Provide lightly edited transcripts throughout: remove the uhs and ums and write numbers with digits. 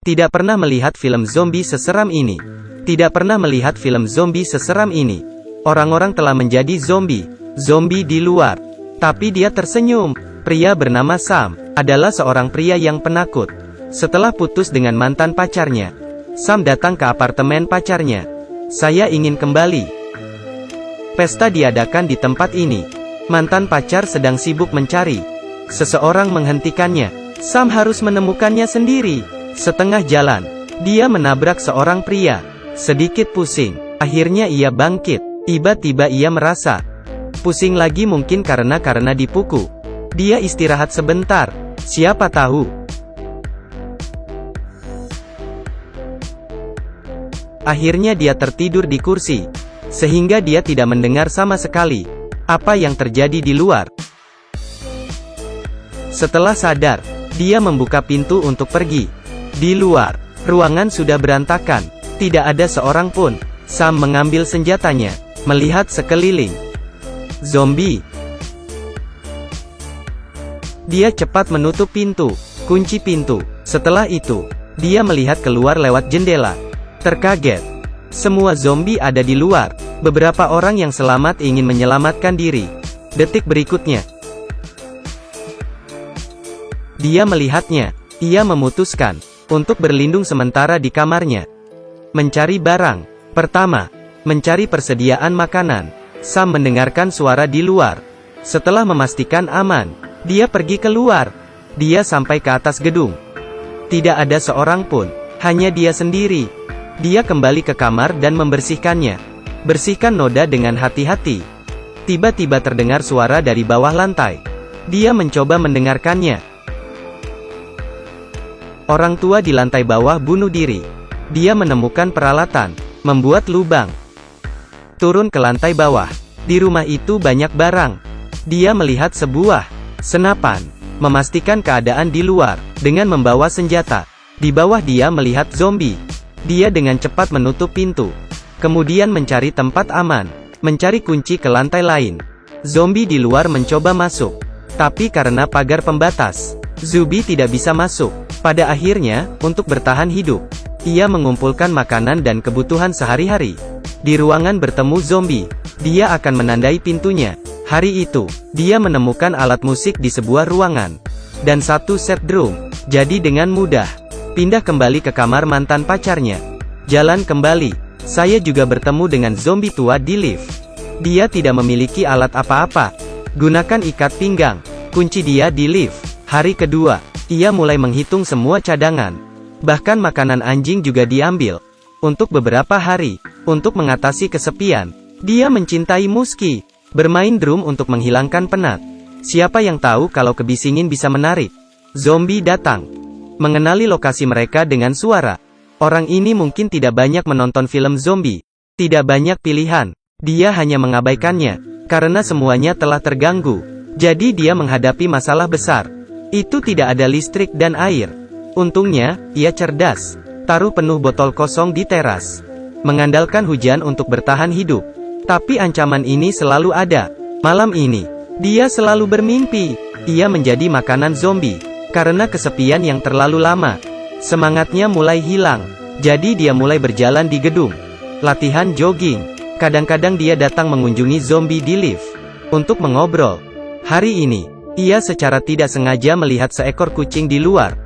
Tidak pernah melihat film zombie seseram ini. Tidak pernah melihat film zombie seseram ini. Orang-orang telah menjadi zombie. Zombie di luar. Tapi dia tersenyum. Pria bernama Sam adalah seorang pria yang penakut. Setelah putus dengan mantan pacarnya, Sam datang ke apartemen pacarnya. Saya ingin kembali. Pesta diadakan di tempat ini. Mantan pacar sedang sibuk mencari seseorang menghentikannya. Sam harus menemukannya sendiri. Setengah jalan, dia menabrak seorang pria. Sedikit pusing. Akhirnya ia bangkit. Tiba-tiba ia merasa pusing lagi, mungkin karena dipukul. Dia istirahat sebentar. Siapa tahu. Akhirnya dia tertidur di kursi, sehingga dia tidak mendengar sama sekali apa yang terjadi di luar. Setelah sadar, dia membuka pintu untuk pergi. Di luar, ruangan sudah berantakan. Tidak ada seorang pun. Sam mengambil senjatanya, melihat sekeliling. Zombie. Dia cepat menutup pintu, kunci pintu. Setelah itu, dia melihat keluar lewat jendela. Terkaget. Semua zombie ada di luar. Beberapa orang yang selamat ingin menyelamatkan diri. Detik berikutnya, dia melihatnya. Ia memutuskan untuk berlindung sementara di kamarnya. Mencari barang. Pertama, mencari persediaan makanan. Sam mendengarkan suara di luar. Setelah memastikan aman, dia pergi keluar. Dia sampai ke atas gedung. Tidak ada seorang pun, hanya dia sendiri. Dia kembali ke kamar dan membersihkannya. Bersihkan noda dengan hati-hati. Tiba-tiba terdengar suara dari bawah lantai. Dia mencoba mendengarkannya. Orang tua di lantai bawah bunuh diri. Dia menemukan peralatan, membuat lubang. Turun ke lantai bawah. Di rumah itu banyak barang. Dia melihat sebuah senapan. Memastikan keadaan di luar, dengan membawa senjata. Di bawah dia melihat zombie. Dia dengan cepat menutup pintu. Kemudian mencari tempat aman. Mencari kunci ke lantai lain. Zombie di luar mencoba masuk. Tapi karena pagar pembatas, zombie tidak bisa masuk. Pada akhirnya, untuk bertahan hidup, ia mengumpulkan makanan dan kebutuhan sehari-hari. Di ruangan bertemu zombie, dia akan menandai pintunya. Hari itu, dia menemukan alat musik di sebuah ruangan. Dan satu set drum. Jadi dengan mudah, pindah kembali ke kamar mantan pacarnya. Jalan kembali. Saya juga bertemu dengan zombie tua di lift. Dia tidak memiliki alat apa-apa. Gunakan ikat pinggang. Kunci dia di lift. Hari kedua, ia mulai menghitung semua cadangan. Bahkan makanan anjing juga diambil. Untuk beberapa hari, untuk mengatasi kesepian, dia mencintai musik. Bermain drum untuk menghilangkan penat. Siapa yang tahu kalau kebisingin bisa menarik. Zombie datang. Mengenali lokasi mereka dengan suara. Orang ini mungkin tidak banyak menonton film zombie. Tidak banyak pilihan. Dia hanya mengabaikannya. Karena semuanya telah terganggu. Jadi dia menghadapi masalah besar. Itu tidak ada listrik dan air. Untungnya, ia cerdas. Taruh penuh botol kosong di teras. Mengandalkan hujan untuk bertahan hidup. Tapi ancaman ini selalu ada. Malam ini, dia selalu bermimpi. Ia menjadi makanan zombie. Karena kesepian yang terlalu lama. Semangatnya mulai hilang. Jadi dia mulai berjalan di gedung. Latihan jogging. Kadang-kadang dia datang mengunjungi zombie di lift. Untuk mengobrol. Hari ini, ia secara tidak sengaja melihat seekor kucing di luar.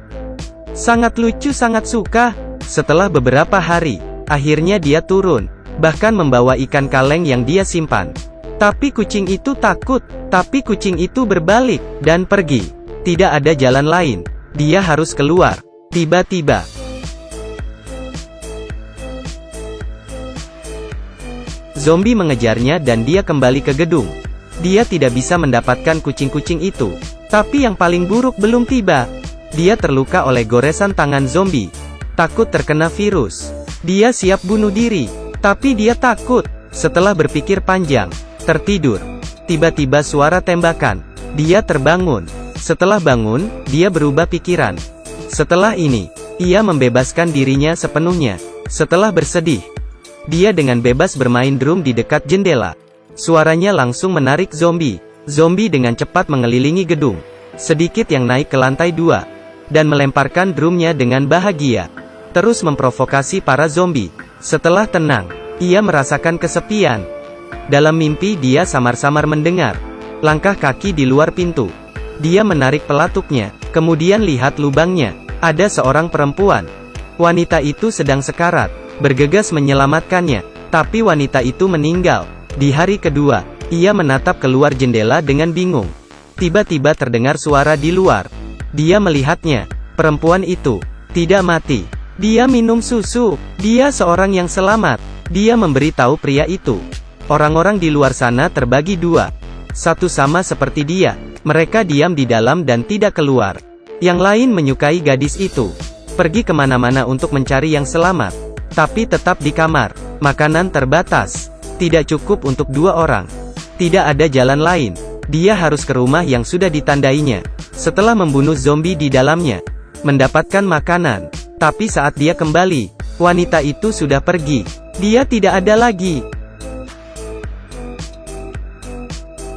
Sangat lucu, sangat suka. Setelah beberapa hari, akhirnya dia turun. Bahkan membawa ikan kaleng yang dia simpan. Tapi kucing itu takut. Tapi kucing itu berbalik, dan pergi. Tidak ada jalan lain. Dia harus keluar. Tiba-tiba, zombie mengejarnya dan dia kembali ke gedung. Dia tidak bisa mendapatkan kucing-kucing itu. Tapi yang paling buruk belum tiba. Dia terluka oleh goresan tangan zombie. Takut terkena virus. Dia siap bunuh diri. Tapi dia takut. Setelah berpikir panjang, tertidur. Tiba-tiba suara tembakan. Dia terbangun. Setelah bangun, dia berubah pikiran. Setelah ini, ia membebaskan dirinya sepenuhnya. Setelah bersedih, dia dengan bebas bermain drum di dekat jendela. Suaranya langsung menarik zombie. Zombie dengan cepat mengelilingi gedung. Sedikit yang naik ke lantai 2. Dan melemparkan drumnya dengan bahagia. terus memprovokasi para zombie. Setelah tenang, ia merasakan kesepian. Dalam mimpi dia samar-samar mendengar langkah kaki di luar pintu. Dia menarik pelatuknya, kemudian lihat lubangnya. Ada seorang perempuan. Wanita itu sedang sekarat, bergegas menyelamatkannya, tapi wanita itu meninggal. Di hari kedua, ia menatap keluar jendela dengan bingung. Tiba-tiba terdengar suara di luar. Dia melihatnya. Perempuan itu tidak mati. Dia minum susu. Dia seorang yang selamat. Dia memberitahu pria itu. Orang-orang di luar sana terbagi dua. Satu sama seperti dia. Mereka diam di dalam dan tidak keluar. Yang lain menyukai gadis itu. Pergi kemana-mana untuk mencari yang selamat. Tapi tetap di kamar. Makanan terbatas. Tidak cukup untuk 2 orang. Tidak ada jalan lain. Dia harus ke rumah yang sudah ditandainya. Setelah membunuh zombie di dalamnya. Mendapatkan makanan. Tapi saat dia kembali, wanita itu sudah pergi. Dia tidak ada lagi.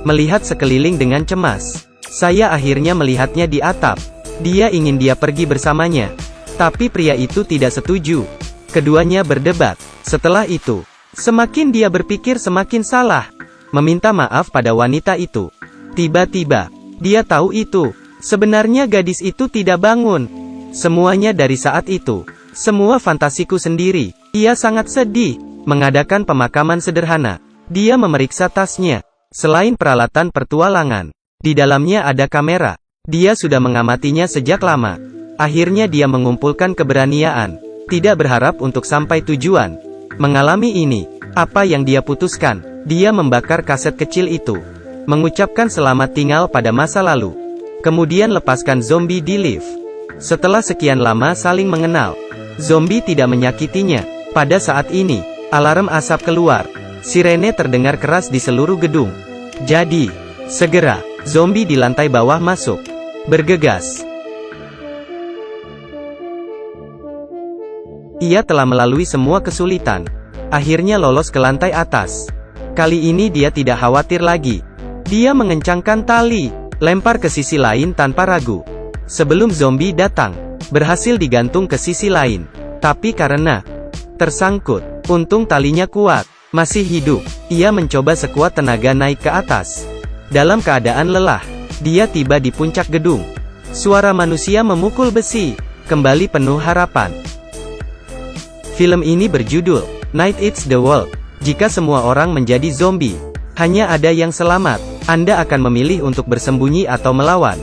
Melihat sekeliling dengan cemas. Saya akhirnya melihatnya di atap. Dia ingin dia pergi bersamanya. Tapi pria itu tidak setuju. Keduanya berdebat. Setelah itu, semakin dia berpikir semakin salah. Meminta maaf pada wanita itu. Tiba-tiba, dia tahu itu. Sebenarnya gadis itu tidak bangun. Semuanya dari saat itu. Semua fantasiku sendiri. Ia sangat sedih. Mengadakan pemakaman sederhana. Dia memeriksa tasnya. Selain peralatan pertualangan, di dalamnya ada kamera. Dia sudah mengamatinya sejak lama. Akhirnya dia mengumpulkan keberanian. Tidak berharap untuk sampai tujuan. Mengalami ini, apa yang dia putuskan? Dia membakar kaset kecil itu. Mengucapkan selamat tinggal pada masa lalu. Kemudian lepaskan zombie di lift. Setelah sekian lama saling mengenal, zombie tidak menyakitinya. Pada saat ini, alarm asap keluar. Sirene terdengar keras di seluruh gedung. Jadi, segera, zombie di lantai bawah masuk. Bergegas. Ia telah melalui semua kesulitan. Akhirnya lolos ke lantai atas. Kali ini dia tidak khawatir lagi. Dia mengencangkan tali, lempar ke sisi lain tanpa ragu. Sebelum zombie datang, berhasil digantung ke sisi lain. Tapi karena tersangkut, untung talinya kuat. Masih hidup, ia mencoba sekuat tenaga naik ke atas. Dalam keadaan lelah, dia tiba di puncak gedung. Suara manusia memukul besi, kembali penuh harapan. Film ini berjudul Night Eats the World. Jika semua orang menjadi zombie, hanya ada yang selamat, Anda akan memilih untuk bersembunyi atau melawan.